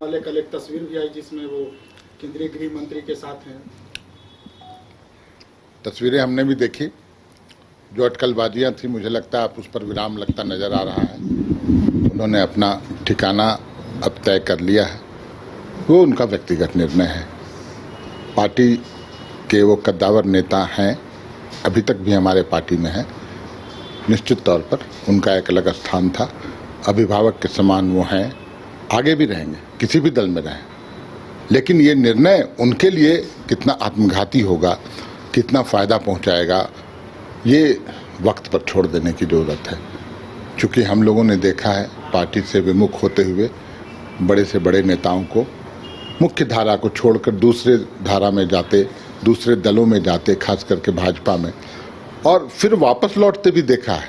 वाले कल एक तस्वीर भी आई जिसमें वो केंद्रीय गृह मंत्री के साथ हैं। तस्वीरें हमने भी देखी। जो अटकलबाजियां थी, मुझे लगता है आप उस पर विराम लगता नजर आ रहा है। उन्होंने अपना ठिकाना अब तय कर लिया है, वो उनका व्यक्तिगत निर्णय है। पार्टी के वो कद्दावर नेता हैं, अभी तक भी हमारे पार्टी में हैं। निश्चित तौर पर उनका एक अलग स्थान था, अभिभावक के समान वो हैं, आगे भी रहेंगे, किसी भी दल में रहें। लेकिन ये निर्णय उनके लिए कितना आत्मघाती होगा, कितना फ़ायदा पहुंचाएगा, ये वक्त पर छोड़ देने की ज़रूरत है। चूँकि हम लोगों ने देखा है पार्टी से विमुख होते हुए बड़े से बड़े नेताओं को, मुख्य धारा को छोड़कर दूसरे धारा में जाते, दूसरे दलों में जाते, खास करके भाजपा में, और फिर वापस लौटते भी देखा है।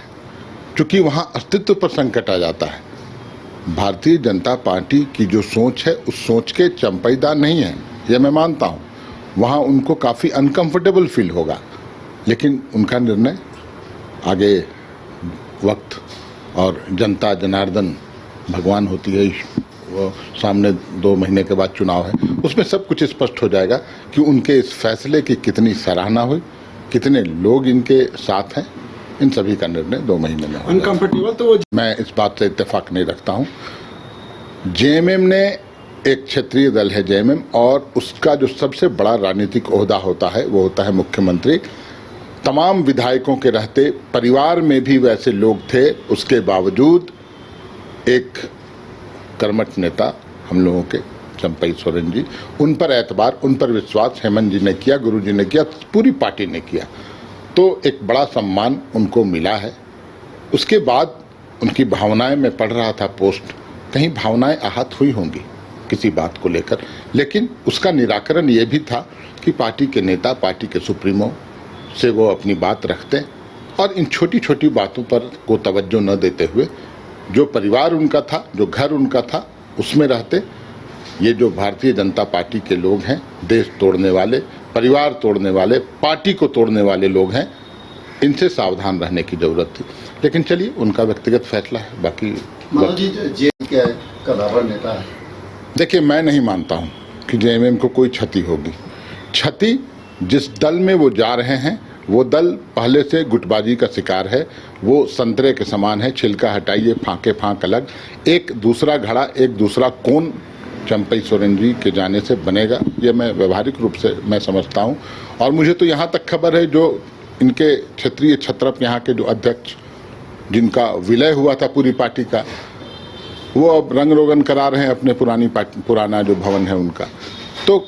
चूँकि वहाँ अस्तित्व पर संकट आ जाता है। भारतीय जनता पार्टी की जो सोच है, उस सोच के चंपईदार नहीं है, यह मैं मानता हूँ। वहाँ उनको काफ़ी अनकंफर्टेबल फील होगा, लेकिन उनका निर्णय आगे वक्त और जनता जनार्दन भगवान होती है, वो सामने 2 महीने के बाद चुनाव है, उसमें सब कुछ स्पष्ट हो जाएगा कि उनके इस फैसले की कितनी सराहना हुई, कितने लोग इनके साथ हैं। इन सभी का निर्णय 2 महीने में अनकंफर्टेबल तो वो, मैं इस बात से इत्तेफाक नहीं रखता हूँ। जेएमएम ने एक क्षेत्रीय दल है जेएमएम, और उसका जो सबसे बड़ा राजनीतिक ओहदा होता है वो होता है मुख्यमंत्री। तमाम विधायकों के रहते परिवार में भी वैसे लोग थे, उसके बावजूद एक कर्मठ नेता हम लोगों के चंपई सोरेन जी, उन पर एतबार, उन पर विश्वास हेमंत जी ने किया, गुरु जी ने किया, पूरी पार्टी ने किया, तो एक बड़ा सम्मान उनको मिला है। उसके बाद उनकी भावनाएं, मैं पढ़ रहा था पोस्ट, कहीं भावनाएं आहत हुई होंगी किसी बात को लेकर, लेकिन उसका निराकरण ये भी था कि पार्टी के नेता, पार्टी के सुप्रीमो से वो अपनी बात रखते और इन छोटी छोटी बातों पर को तवज्जो न देते हुए जो परिवार उनका था, जो घर उनका था, उसमें रहते। ये जो भारतीय जनता पार्टी के लोग हैं, देश तोड़ने वाले, परिवार तोड़ने वाले, पार्टी को तोड़ने वाले लोग हैं, इनसे सावधान रहने की जरूरत थी। लेकिन चलिए, उनका व्यक्तिगत फैसला है। बाकी कद्दावर नेता है। देखिए, मैं नहीं मानता हूं कि जेएमएम को कोई क्षति होगी। क्षति जिस दल में वो जा रहे हैं, वो दल पहले से गुटबाजी का शिकार है। वो संतरे के समान है, छिलका हटाइए, फांके फांक अलग। एक दूसरा घड़ा, एक दूसरा कोन चंपई सोरेन जी के जाने से बनेगा, ये मैं व्यवहारिक रूप से मैं समझता हूँ। और मुझे तो यहाँ तक खबर है, जो इनके क्षेत्रीय छत्रप यहाँ के जो अध्यक्ष, जिनका विलय हुआ था पूरी पार्टी का, वो अब रंग रोगन करा रहे हैं अपने पुराना जो भवन है उनका। तो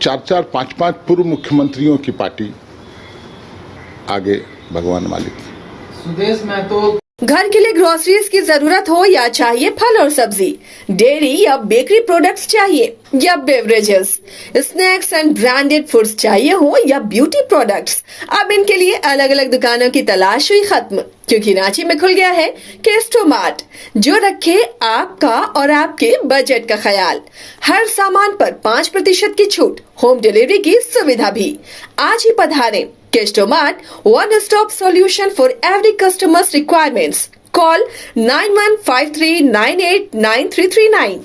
4-4, 5-5 पूर्व मुख्यमंत्रियों की पार्टी आगे भगवान मालिक। सुदेश में तो घर के लिए ग्रोसरीज की जरूरत हो या चाहिए फल और सब्जी, डेयरी या बेकरी प्रोडक्ट्स चाहिए या beverages, snacks and branded foods चाहिए हो या ब्यूटी प्रोडक्ट्स, अब इनके लिए अलग अलग दुकानों की तलाश हुई खत्म, क्योंकि रांची में खुल गया है केस्टोमार्ट, जो रखे आपका और आपके बजट का ख्याल। हर सामान पर 5% की छूट, होम डिलीवरी की सुविधा भी। आज ही पधारें। केस्टोमार्ट, one stop solution for every customer's requirements. Call 9153989339.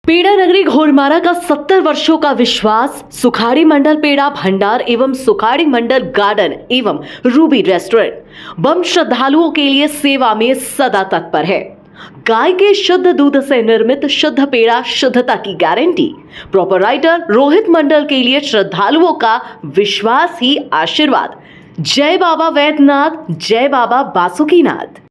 पेड़ा नगरी घोड़मारा का 70 वर्षों का विश्वास सुखाड़ी मंडल पेड़ा भंडार एवं सुखाड़ी मंडल गार्डन एवं रूबी रेस्टोरेंट बम श्रद्धालुओं के लिए सेवा में सदा तत्पर है। गाय के शुद्ध दूध से निर्मित शुद्ध पेड़ा, शुद्धता की गारंटी। प्रोपराइटर रोहित मंडल के लिए श्रद्धालुओं का विश्वास ही आशीर्वाद। जय बाबा वैद्यनाथ, जय बाबा बासुकीनाथ।